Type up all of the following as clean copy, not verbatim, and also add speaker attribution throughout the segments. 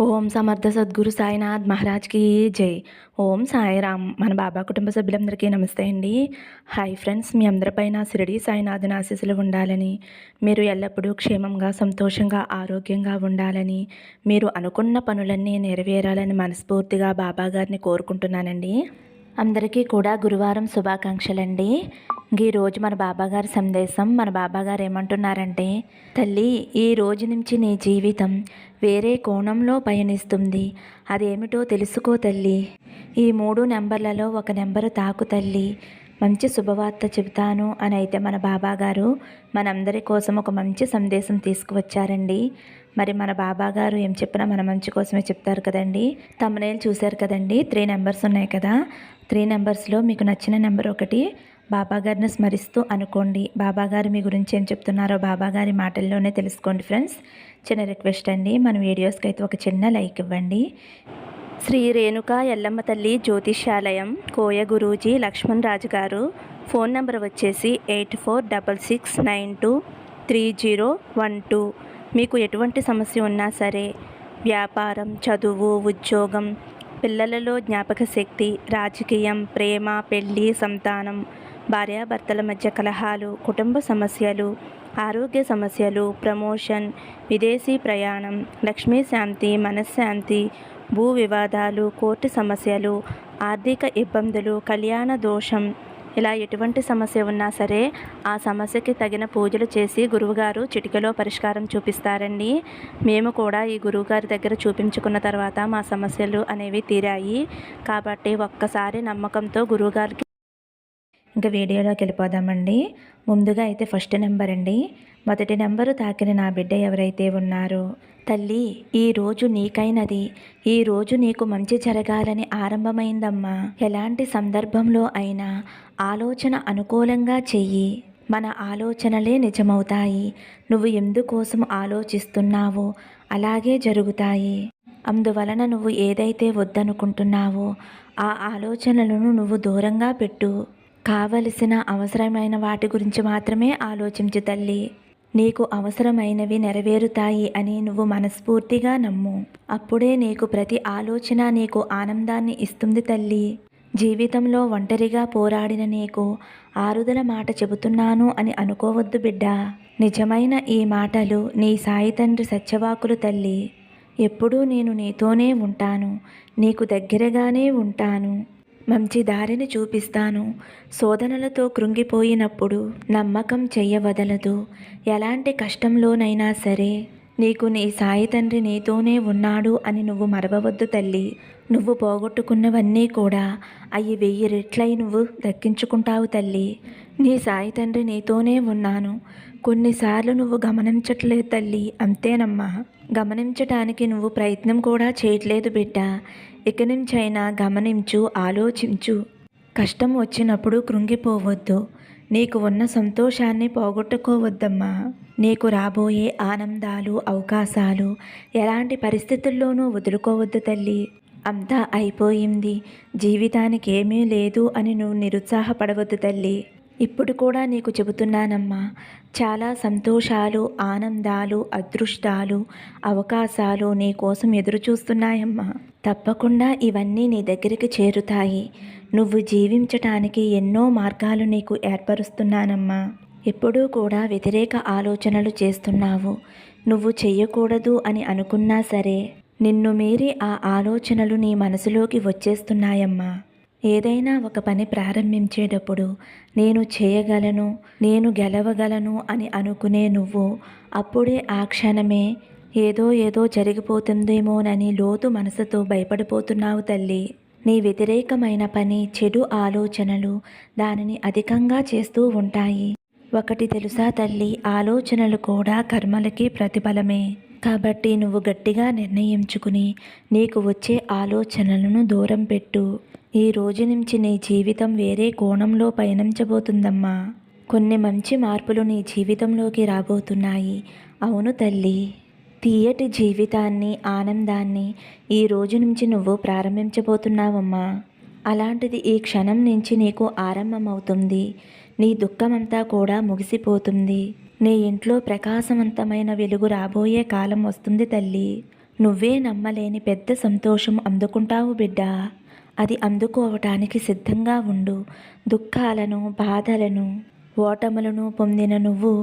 Speaker 1: ఓం సమర్థ సద్గురు సాయినాథ్ మహారాజ్కి జై. ఓం సాయిరామ్. మన బాబా కుటుంబ సభ్యులందరికీ నమస్తే అండి. హాయ్ ఫ్రెండ్స్, మీ అందరిపైన షిరిడి సాయినాథుని ఆశీస్సులు ఉండాలని, మీరు ఎల్లప్పుడూ క్షేమంగా సంతోషంగా ఆరోగ్యంగా ఉండాలని, మీరు అనుకున్న పనులన్నీ నెరవేరాలని మనస్ఫూర్తిగా బాబా గారిని కోరుకుంటున్నానండి. అందరికీ కూడా గురువారం శుభాకాంక్షలండి. ఈరోజు మన బాబాగారి సందేశం, మన బాబాగారు ఏమంటున్నారంటే, తల్లి, ఈ రోజు నుంచి నీ జీవితం వేరే కోణంలో పయనిస్తుంది. అదేమిటో తెలుసుకో తల్లి. ఈ 3 నెంబర్లలో ఒక నెంబరు తాకు తల్లి. మంచి శుభవార్త చెబుతాను అని అయితే మన బాబాగారు మనందరి కోసం ఒక మంచి సందేశం తీసుకువచ్చారండి. మరి మన బాబాగారు ఏం చెప్పినా మన మంచి కోసమే చెప్తారు కదండి. తమ్మునేలు చూశారు కదండి, 3 నెంబర్స్ ఉన్నాయి కదా. 3 నెంబర్స్లో మీకు నచ్చిన నెంబర్ ఒకటి బాబాగారిని స్మరిస్తూ అనుకోండి. బాబాగారు మీ గురించి ఏం చెప్తున్నారో బాబాగారి మాటల్లోనే తెలుసుకోండి ఫ్రెండ్స్. చిన్న రిక్వెస్ట్ అండి, మన వీడియోస్కి అయితే ఒక చిన్న లైక్ ఇవ్వండి. శ్రీ రేణుకా ఎల్లమ్మ తల్లి జ్యోతిష్యాలయం, కోయ గురూజీ లక్ష్మణ్ రాజు గారు. ఫోన్ నెంబర్ వచ్చేసి 8466923012. మీకు ఎటువంటి సమస్య ఉన్నా సరే, వ్యాపారం, చదువు, ఉద్యోగం, పిల్లలలో జ్ఞాపక శక్తి, రాజకీయం, ప్రేమ, పెళ్ళి, సంతానం, భార్యాభర్తల మధ్య కలహాలు, కుటుంబ సమస్యలు, ఆరోగ్య సమస్యలు, ప్రమోషన్, విదేశీ ప్రయాణం, లక్ష్మీ శాంతి, మనశ్శాంతి, భూ వివాదాలు, కోర్టు సమస్యలు, ఆర్థిక ఇబ్బందులు, కళ్యాణ దోషం, ఇలా ఎటువంటి సమస్య ఉన్నా సరే ఆ సమస్యకి తగిన పూజలు చేసి గురువుగారు చిటికెలో పరిష్కారం చూపిస్తారండి. మేము కూడా ఈ గురువుగారి దగ్గర చూపించుకున్న తర్వాత మా సమస్యలు అనేవి తీరాయి. కాబట్టి ఒక్కసారి నమ్మకంతో గురువుగారికి ఇంకా వీడియోలోకి వెళ్ళిపోదామండి. ముందుగా అయితే ఫస్ట్ నెంబర్ అండి. మొదటి నెంబరు తాకిన నా బిడ్డ ఎవరైతే ఉన్నారో, తల్లి, ఈరోజు నీకైనది, ఈరోజు నీకు మంచి జరగాలని ఆరంభమైందమ్మా. ఎలాంటి సందర్భంలో అయినా ఆలోచన అనుకూలంగా చెయ్యి. మన ఆలోచనలే నిజమవుతాయి. నువ్వు ఎందుకోసం ఆలోచిస్తున్నావో అలాగే జరుగుతాయి. అందువలన నువ్వు ఏదైతే వద్దనుకుంటున్నావో ఆ ఆలోచనలను నువ్వు దూరంగా పెట్టు. కావలసిన అవసరమైన వాటి గురించి మాత్రమే ఆలోచించు తల్లి. నీకు అవసరమైనవి నెరవేరుతాయి అని నువ్వు మనస్ఫూర్తిగా నమ్ము. అప్పుడే నీకు ప్రతి ఆలోచన నీకు ఆనందాన్ని ఇస్తుంది తల్లి. జీవితంలో ఒంటరిగా పోరాడిన నీకు ఆరుదల మాట చెబుతున్నాను అని అనుకోవద్దు బిడ్డ. నిజమైన ఈ మాటలు నీ సాయి తండ్రి సత్యవాకులు తల్లి. ఎప్పుడూ నేను నీతోనే ఉంటాను, నీకు దగ్గరగానే ఉంటాను, మంచి దారిని చూపిస్తాను. శోధనలతో కృంగిపోయినప్పుడు నమ్మకం చెయ్యవదలదు. ఎలాంటి కష్టంలోనైనా సరే నీకు నీ సాయి తండ్రి నీతోనే ఉన్నాడు అని నువ్వు మరవవద్దు తల్లి. నువ్వు పోగొట్టుకున్నవన్నీ కూడా అవి 1000 రెట్లై నువ్వు దక్కించుకుంటావు తల్లి. నీ సాయి తండ్రి నీతోనే ఉన్నాను. కొన్నిసార్లు నువ్వు గమనించట్లేదు తల్లి, అంతేనమ్మా. గమనించటానికి నువ్వు ప్రయత్నం కూడా చేయట్లేదు బిడ్డ. ఇక నుంచైనా గమనించు, ఆలోచించు. కష్టం వచ్చినప్పుడు కృంగిపోవద్దు. నీకు ఉన్న సంతోషాన్ని పోగొట్టుకోవద్దమ్మా. నీకు రాబోయే ఆనందాలు, అవకాశాలు ఎలాంటి పరిస్థితుల్లోనూ వదులుకోవద్దు తల్లి. అంతా అయిపోయింది, జీవితానికి ఏమీ లేదు అని నువ్వు నిరుత్సాహపడవద్దు తల్లి. ఇప్పుడు కూడా నీకు చెబుతున్నానమ్మా, చాలా సంతోషాలు, ఆనందాలు, అదృష్టాలు, అవకాశాలు నీ కోసం ఎదురు చూస్తున్నాయమ్మా. తప్పకుండా ఇవన్నీ నీ దగ్గరికి చేరుతాయి. నువ్వు జీవించటానికి ఎన్నో మార్గాలు నీకు ఏర్పరుస్తున్నానమ్మా. ఎప్పుడూ కూడా వ్యతిరేక ఆలోచనలు చేస్తున్నావు. నువ్వు చెయ్యకూడదు అని అనుకున్నా సరే నిన్ను మీరి ఆ ఆలోచనలు నీ మనసులోకి వచ్చేస్తున్నాయమ్మా. ఏదైనా ఒక పని ప్రారంభించేటప్పుడు నేను చేయగలను, నేను గెలవగలను అని అనుకునే నువ్వు అప్పుడే ఆ క్షణమే ఏదో జరిగిపోతుందేమోనని లోతు మనసుతో భయపడిపోతున్నావు తల్లి. నీ వ్యతిరేకమైన పని, చెడు ఆలోచనలు దానిని అధికంగా చేస్తూ ఉంటాయి. ఒకటి తెలుసా తల్లి, ఆలోచనలు కూడా కర్మలకి ప్రతిఫలమే. కాబట్టి నువ్వు గట్టిగా నిర్ణయించుకుని నీకు వచ్చే ఆలోచనలను దూరం పెట్టు. ఈ రోజు నుంచి నీ జీవితం వేరే కోణంలో పయనించబోతుందమ్మా. కొన్ని మంచి మార్పులు నీ జీవితంలోకి రాబోతున్నాయి. అవును తల్లి, తీయటి జీవితాన్ని, ఆనందాన్ని ఈ రోజు నుంచి నువ్వు ప్రారంభించబోతున్నావమ్మా. అలాంటిది ఈ క్షణం నుంచి నీకు ఆరంభమవుతుంది. నీ దుఃఖమంతా కూడా ముగిసిపోతుంది. నీ ఇంట్లో ప్రకాశవంతమైన వెలుగు రాబోయే కాలం వస్తుంది తల్లి. నువ్వే నమ్మలేని పెద్ద సంతోషం అందుకుంటావు బిడ్డా. అది అందుకోవటానికి సిద్ధంగా ఉండు. దుఃఖాలను, బాధలను, ఓటములను పొందిన నువ్వు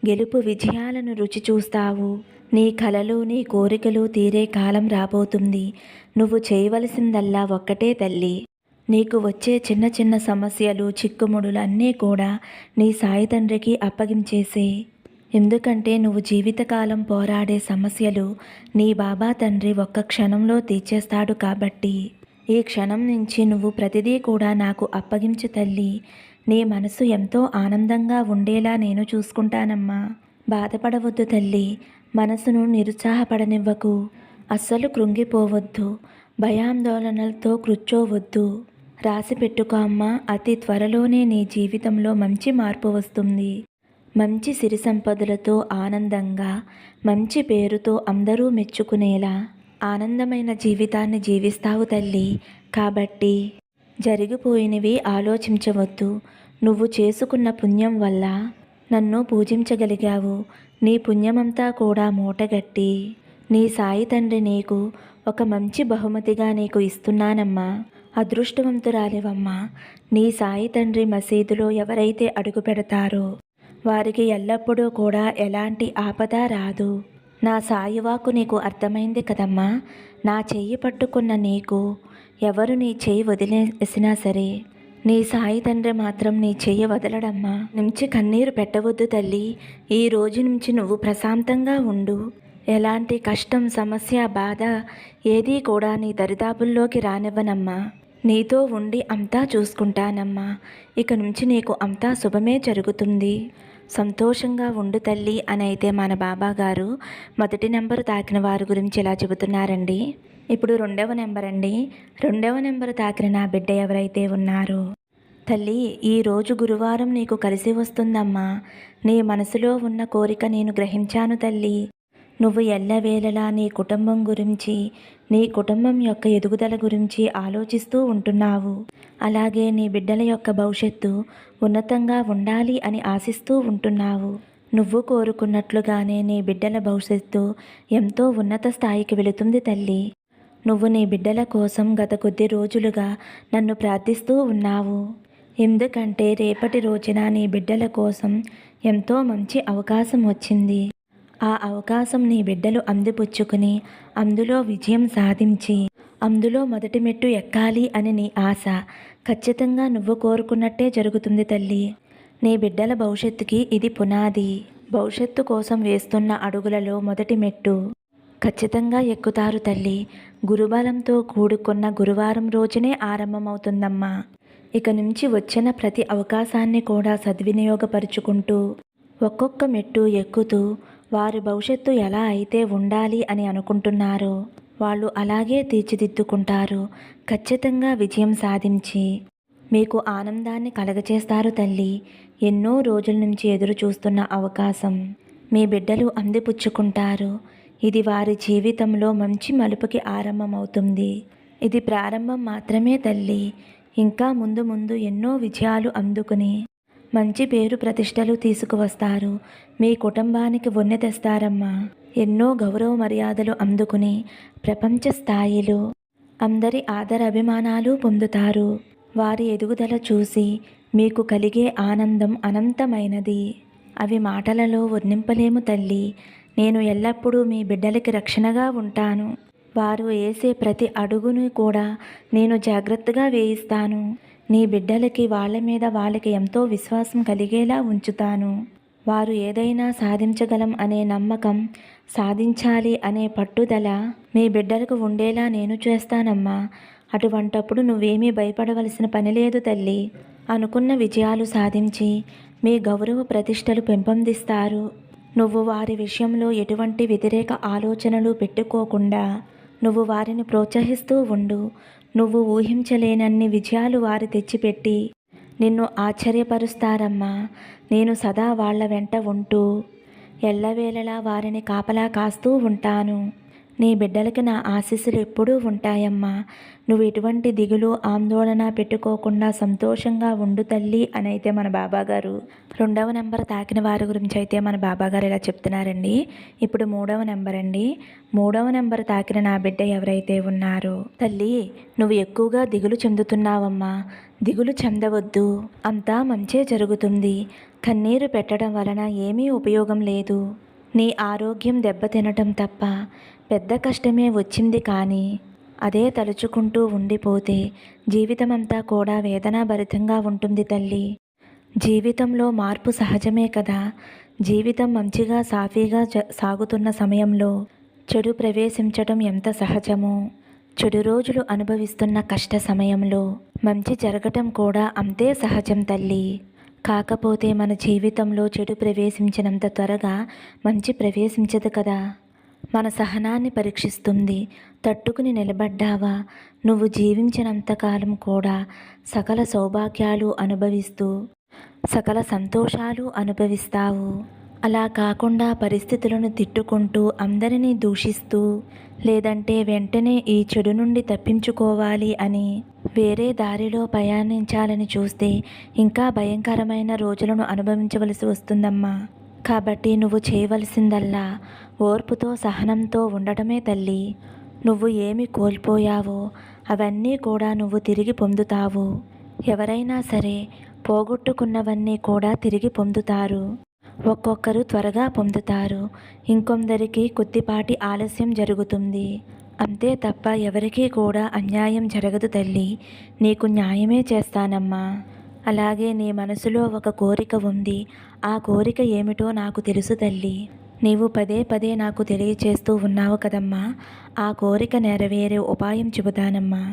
Speaker 1: గెలుపు విజయాలను రుచి చూస్తావు. నీ కలలు, నీ కోరికలు తీరే కాలం రాబోతుంది. నువ్వు చేయవలసిందల్లా ఒక్కటే తల్లి. నీకు వచ్చే చిన్న చిన్న సమస్యలు, చిక్కుముడులు అన్నీ కూడా నీ సాయి తండ్రికి అప్పగించేసే. ఎందుకంటే నువ్వు జీవితకాలం పోరాడే సమస్యలు నీ బాబా తండ్రి ఒక్క క్షణంలో తీర్చేస్తాడు కాబట్టి ఈ క్షణం నుంచి నువ్వు ప్రతిదీ కూడా నాకు అప్పగించు తల్లి. నీ మనసు ఎంతో ఆనందంగా ఉండేలా నేను చూసుకుంటానమ్మా. బాధపడవద్దు తల్లి. మనసును నిరుత్సాహపడనివ్వకు. అస్సలు కృంగిపోవద్దు. భయాందోళనలతో కూర్చోవద్దు. రాసి పెట్టుకో అమ్మా, అతి త్వరలోనే నీ జీవితంలో మంచి మార్పు వస్తుంది. మంచి సిరి సంపదలతో ఆనందంగా, మంచి పేరుతో అందరూ మెచ్చుకునేలా ఆనందమైన జీవితాన్ని జీవిస్తావు తల్లి. కాబట్టి జరిగిపోయినవి ఆలోచించవద్దు. నువ్వు చేసుకున్న పుణ్యం వల్ల నన్ను పూజించగలిగావు. నీ పుణ్యమంతా కూడా మూటగట్టి నీ సాయి తండ్రి నీకు ఒక మంచి బహుమతిగా నీకు ఇస్తున్నానమ్మా. అదృష్టవంతురాలివమ్మా. నీ సాయి తండ్రి మసీదులో ఎవరైతే అడుగు పెడతారో వారికి ఎల్లప్పుడూ కూడా ఎలాంటి ఆపద రాదు. నా సాయివాకు నీకు అర్థమైంది కదమ్మా. నా చెయ్యి పట్టుకున్న నీకు ఎవరు నీ చెయ్యి వదిలేసినా సరే నీ సాయి తండ్రి మాత్రం నీ చెయ్యి వదలడమ్మా. నుంచి కన్నీరు పెట్టవద్దు తల్లి. ఈ రోజు నుంచి నువ్వు ప్రశాంతంగా ఉండు. ఎలాంటి కష్టం, సమస్య, బాధ ఏదీ కూడా నీ దరిదాపుల్లోకి రానివ్వనమ్మా. నీతో ఉండి అంతా చూసుకుంటానమ్మా. ఇక నుంచి నీకు అంతా శుభమే జరుగుతుంది. సంతోషంగా ఉండు తల్లి అని అయితే మన బాబా గారు మొదటి నెంబరు తాకిన వారి గురించి ఇలా చెబుతున్నారండి. ఇప్పుడు రెండవ నెంబర్ అండి. రెండవ నెంబరు తాకిన నా బిడ్డ ఎవరైతే ఉన్నారో, తల్లి ఈరోజు గురువారం నీకు కలిసి వస్తుందమ్మా. నీ మనసులో ఉన్న కోరిక నేను గ్రహించాను తల్లి. నువ్వు ఎల్లవేళలా నీ కుటుంబం గురించి, నీ కుటుంబం యొక్క ఎదుగుదల గురించి ఆలోచిస్తూ ఉంటున్నావు. అలాగే నీ బిడ్డల యొక్క భవిష్యత్తు ఉన్నతంగా ఉండాలి అని ఆశిస్తూ ఉంటున్నావు. నువ్వు కోరుకున్నట్లుగానే నీ బిడ్డల భవిష్యత్తు ఎంతో ఉన్నత స్థాయికి వెళుతుంది తల్లి. నువ్వు నీ బిడ్డల కోసం గత కొద్ది రోజులుగా నన్ను ప్రార్థిస్తూ ఉన్నావు. ఎందుకంటే రేపటి రోజున నీ బిడ్డల కోసం ఎంతో మంచి అవకాశం వచ్చింది. ఆ అవకాశం నీ బిడ్డలు అందిపుచ్చుకుని అందులో విజయం సాధించి అందులో మొదటి మెట్టు ఎక్కాలి అని నీ ఆశ. ఖచ్చితంగా నువ్వు కోరుకున్నట్టే జరుగుతుంది తల్లి. నీ బిడ్డల భవిష్యత్తుకి ఇది పునాది. భవిష్యత్తు కోసం వేస్తున్న అడుగులలో మొదటి మెట్టు ఖచ్చితంగా ఎక్కుతారు తల్లి. గురుబలంతో కూడుకున్న గురువారం రోజునే ఆరంభమవుతుందమ్మా. ఇక నుంచి వచ్చిన ప్రతి అవకాశాన్ని కూడా సద్వినియోగపరుచుకుంటూ ఒక్కొక్క మెట్టు ఎక్కుతూ వారి భవిష్యత్తు ఎలా అయితే ఉండాలి అని అనుకుంటున్నారో వాళ్ళు అలాగే తీర్చిదిద్దుకుంటారు. ఖచ్చితంగా విజయం సాధించి మీకు ఆనందాన్ని కలగచేస్తారు తల్లి. ఎన్నో రోజుల నుంచి ఎదురు చూస్తున్న అవకాశం మీ బిడ్డలు అందిపుచ్చుకుంటారు. ఇది వారి జీవితంలో మంచి మలుపుకి ఆరంభమవుతుంది. ఇది ప్రారంభం మాత్రమే తల్లి. ఇంకా ముందు ముందు ఎన్నో విజయాలు అందుకుని మంచి పేరు ప్రతిష్టలు తీసుకువస్తారు. మీ కుటుంబానికి వన్నె తెస్తారమ్మా. ఎన్నో గౌరవ మర్యాదలు అందుకుని ప్రపంచ స్థాయిలో అందరి ఆదరాభిమానాలు పొందుతారు. వారి ఎదుగుదల చూసి మీకు కలిగే ఆనందం అనంతమైనది. అవి మాటలలో వర్ణింపలేము తల్లి. నేను ఎల్లప్పుడూ మీ బిడ్డలకి రక్షణగా ఉంటాను. వారు వేసే ప్రతి అడుగును కూడా నేను జాగ్రత్తగా వేయిస్తాను. నీ బిడ్డలకి వాళ్ళ మీద వాళ్ళకి ఎంతో విశ్వాసం కలిగేలా ఉంచుతాను. వారు ఏదైనా సాధించగలం అనే నమ్మకం, సాధించాలి అనే పట్టుదల మీ బిడ్డలకు ఉండేలా నేను చేస్తానమ్మా. అటువంటప్పుడు నువ్వేమీ భయపడవలసిన పని లేదు తల్లి. అనుకున్న విజయాలు సాధించి మీ గౌరవ ప్రతిష్టలు పెంపొందిస్తారు. నువ్వు వారి విషయంలో ఎటువంటి వ్యతిరేక ఆలోచనలు పెట్టుకోకుండా నువ్వు వారిని ప్రోత్సహిస్తూ ఉండు. నువ్వు ఊహించలేనన్ని విజయాలు వారు తెచ్చిపెట్టి నిన్ను ఆశ్చర్యపరుస్తారమ్మా. నేను సదా వాళ్ళ వెంట ఉంటూ ఎల్లవేళలా వారిని కాపలా కాస్తూ ఉంటాను. నీ బిడ్డలకి నా ఆశీస్సులు ఎప్పుడూ ఉంటాయమ్మా. నువ్వు ఎటువంటి దిగులు ఆందోళన పెట్టుకోకుండా సంతోషంగా ఉండు తల్లి అని అయితే మన బాబాగారు 2వ నెంబర్ తాకిన వారి గురించి అయితే మన బాబాగారు ఇలా చెప్తున్నారండి. ఇప్పుడు 3వ నెంబర్ అండి. 3వ నెంబర్ తాకిన నా బిడ్డ ఎవరైతే ఉన్నారో, తల్లి నువ్వు ఎక్కువగా దిగులు చెందుతున్నావమ్మా. దిగులు చెందవద్దు, అంతా మంచే జరుగుతుంది. కన్నీరు పెట్టడం వలన ఏమీ ఉపయోగం లేదు. నీ ఆరోగ్యం దెబ్బతినటం తప్ప పెద్ద కష్టమే వచ్చింది, కానీ అదే తలుచుకుంటూ ఉండిపోతే జీవితమంతా కూడా వేదనాభరితంగా ఉంటుంది తల్లి. జీవితంలో మార్పు సహజమే కదా. జీవితం మంచిగా సాఫీగా సాగుతున్న సమయంలో చెడు ప్రవేశించడం ఎంత సహజమో, చెడు రోజులు అనుభవిస్తున్న కష్ట సమయంలో మంచి జరగటం కూడా అంతే సహజం తల్లి. కాకపోతే మన జీవితంలో చెడు ప్రవేశించినంత త్వరగా మంచి ప్రవేశించదు కదా. మన సహనాన్ని పరీక్షిస్తుంది. తట్టుకుని నిలబడ్డావా, నువ్వు జీవించినంతకాలం కూడా సకల సౌభాగ్యాలు అనుభవిస్తూ సకల సంతోషాలు అనుభవిస్తావు. అలా కాకుండా పరిస్థితులను తిట్టుకుంటూ అందరినీ దూషిస్తూ, లేదంటే వెంటనే ఈ చెడు నుండి తప్పించుకోవాలి అని వేరే దారిలో ప్రయాణించాలని చూస్తే ఇంకా భయంకరమైన రోజులను అనుభవించవలసి వస్తుందమ్మా. కాబట్టి నువ్వు చేయవలసిందల్లా ఓర్పుతో సహనంతో ఉండటమే తల్లి. నువ్వు ఏమి కోల్పోయావో అవన్నీ కూడా నువ్వు తిరిగి పొందుతావు. ఎవరైనా సరే పోగొట్టుకున్నవన్నీ కూడా తిరిగి పొందుతారు. ఒక్కొక్కరు త్వరగా పొందుతారు, ఇంకొందరికి కొద్దిపాటి ఆలస్యం జరుగుతుంది. అంతే తప్ప ఎవరికీ కూడా అన్యాయం జరగదు తల్లి. నీకు న్యాయమే చేస్తానమ్మా. అలాగే నీ మనసులో ఒక కోరిక ఉంది. ఆ కోరిక ఏమిటో నాకు తెలుసు తల్లి. నీవు పదే పదే నాకు తెలియచేస్తూ ఉన్నావు కదమ్మా. ఆ కోరిక నెరవేరే ఉపాయం చెబుతానమ్మా.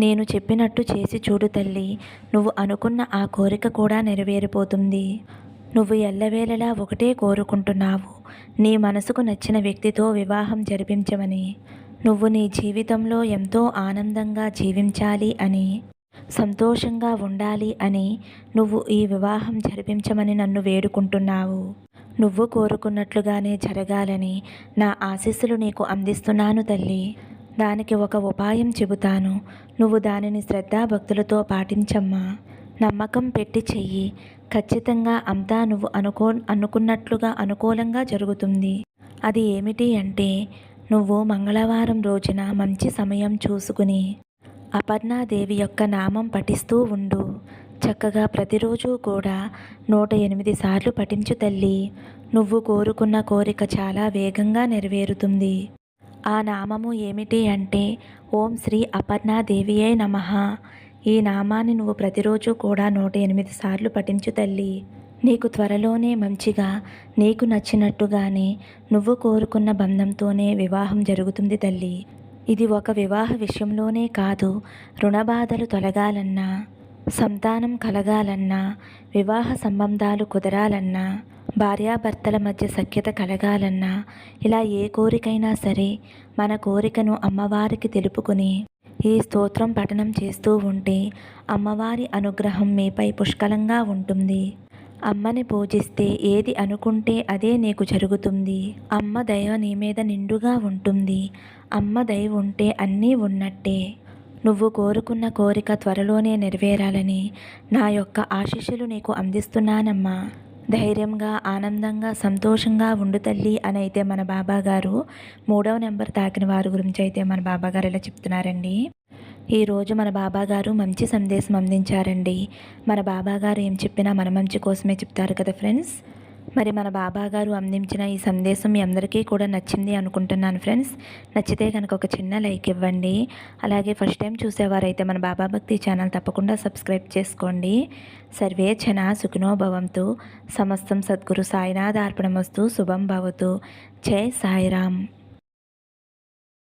Speaker 1: నేను చెప్పినట్టు చేసి చూడు తల్లి. నువ్వు అనుకున్న ఆ కోరిక కూడా నెరవేరిపోతుంది. నువ్వు ఎల్లవేళలా ఒకటే కోరుకుంటున్నావు, నీ మనసుకు నచ్చిన వ్యక్తితో వివాహం జరిపించమని. నువ్వు నీ జీవితంలో ఎంతో ఆనందంగా జీవించాలి అని, సంతోషంగా ఉండాలి అని నువ్వు ఈ వివాహం జరిపించమని నన్ను వేడుకుంటున్నావు. నువ్వు కోరుకున్నట్లుగానే జరగాలని నా ఆశీస్సులు నీకు అందిస్తున్నాను తల్లి. దానికి ఒక ఉపాయం చెబుతాను. నువ్వు దానిని శ్రద్ధాభక్తులతో పాటించమ్మా. నమ్మకం పెట్టి చెయ్యి. ఖచ్చితంగా అంతా నువ్వు అనుకున్నట్లుగా అనుకూలంగా జరుగుతుంది. అది ఏమిటి అంటే, నువ్వు మంగళవారం రోజున మంచి సమయం చూసుకుని అపర్ణాదేవి యొక్క నామం పఠిస్తూ ఉండు. చక్కగా ప్రతిరోజు కూడా 108 సార్లు పఠించు తల్లి. నువ్వు కోరుకున్న కోరిక చాలా వేగంగా నెరవేరుతుంది. ఆ నామము ఏమిటి అంటే, ఓం శ్రీ అపర్ణాదేవియే నమః. ఈ నామాన్ని నువ్వు ప్రతిరోజు కూడా 108 సార్లు పఠించు తల్లి. నీకు త్వరలోనే మంచిగా, నీకు నచ్చినట్టుగానే, నువ్వు కోరుకున్న బంధంతోనే వివాహం జరుగుతుంది తల్లి. ఇది ఒక వివాహ విషయంలోనే కాదు, రుణబాధలు తొలగాలన్నా, సంతానం కలగాలన్నా, వివాహ సంబంధాలు కుదరాలన్నా, భార్యాభర్తల మధ్య సఖ్యత కలగాలన్నా, ఇలా ఏ కోరికైనా సరే మన కోరికను అమ్మవారికి తెలుపుకుని ఈ స్తోత్రం పఠనం చేస్తూ ఉంటే అమ్మవారి అనుగ్రహం మీపై పుష్కలంగా ఉంటుంది. అమ్మని పూజిస్తే ఏది అనుకుంటే అదే నీకు జరుగుతుంది. అమ్మ దయ నీ మీద నిండుగా ఉంటుంది. అమ్మ దయ ఉంటే అన్నీ ఉన్నట్టే. నువ్వు కోరుకున్న కోరిక త్వరలోనే నెరవేరాలని నా యొక్క ఆశీస్సులు నీకు అందిస్తున్నానమ్మా. ధైర్యంగా, ఆనందంగా, సంతోషంగా ఉండు తల్లి అని అయితే మన బాబాగారు 3వ నెంబర్ తాకిన వారి గురించి అయితే మన బాబాగారు ఇలా చెప్తున్నారండి. ఈరోజు మన బాబాగారు మంచి సందేశం అందించారండి. మన బాబాగారు ఏం చెప్పినా మన మంచి కోసమే చెప్తారు కదా ఫ్రెండ్స్. మరి మన బాబాగారు అందించిన ఈ సందేశం మీ అందరికీ కూడా నచ్చింది అనుకుంటున్నాను ఫ్రెండ్స్. నచ్చితే కనుక ఒక చిన్న లైక్ ఇవ్వండి. అలాగే ఫస్ట్ టైం చూసేవారైతే మన బాబా భక్తి ఛానల్ తప్పకుండా సబ్స్క్రైబ్ చేసుకోండి. సర్వే జన సుఖినో భవంతు. సమస్తం సద్గురు సాయినాథార్పణమస్తు. శుభం భవతు. జై సాయిరామ్.